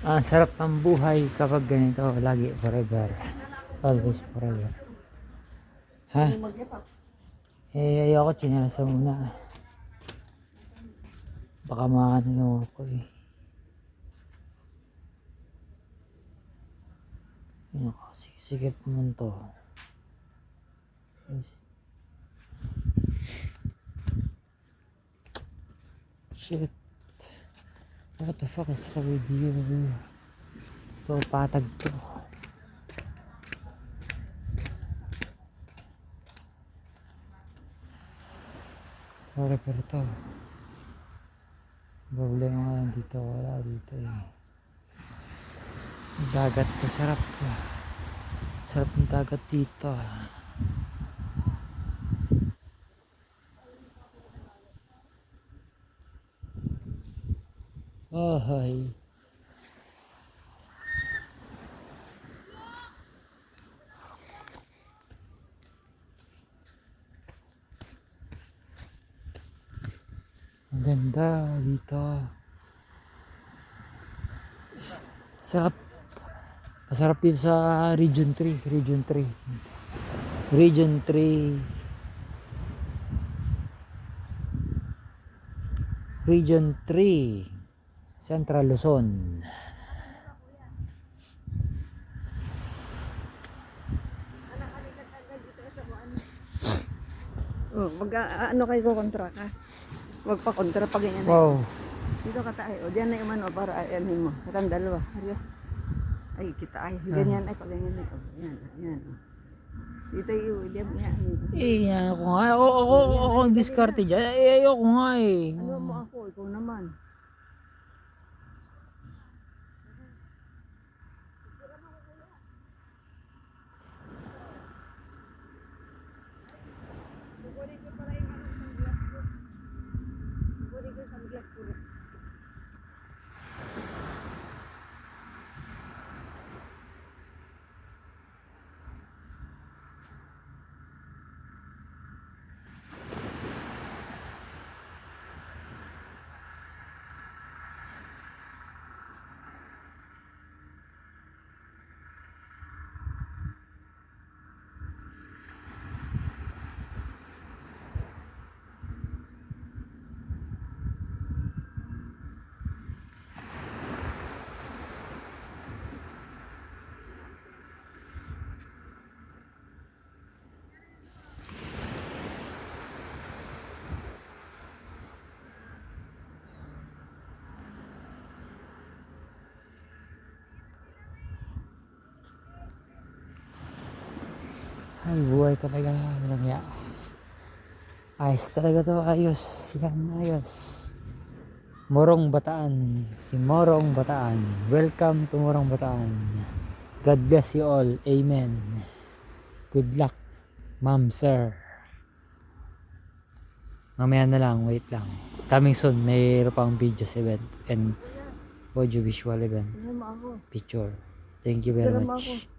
Ang sarap ng buhay kapag ganito, lagi forever. Always forever. Ha? Ayoko chinasa muna. Baka maano ako eh. Ayun ako, sikip naman to. Shit. What the fuck is with you? Ito, patag to. Sorry pero to. Problema nga dito, wala dito eh. Dagat ko, sarap ko. Sarap ng dagat dito. Oh, hi. Ang ganda dito. Sarap. Masarap dito sa Region 3. Region 3. Region 3. Region 3. Central Luzon. Oh, ano kayo kontra ka? Wag pa kontra pag ganyan. Wow. Dito ka tayo. O, diyan na yung ano para ayanin mo. Katang dalawa. Ay, kita ay. Ganyan ay pag ganyan. O, yan, yan. Dito yung, diyan yan. Ako nga. Ako ang diskarte dyan. Ayoko nga eh. Ano mo ako? Ikaw naman. Kukunin ko pala yung ano sa glass ko. Kukunin ko sa glass ko. Ay, buhay talaga. Walang ya. Ayos talaga to. Ayos. Yan, ayos. Morong Bataan. Si Morong Bataan. Welcome to Morong Bataan. God bless you all. Amen. Good luck, ma'am, sir. Mamaya na lang. Wait lang. Coming soon. Mayroon pang videos event and audio visual event. Ano mo ako? Picture. Thank you very Tira mo much. ako.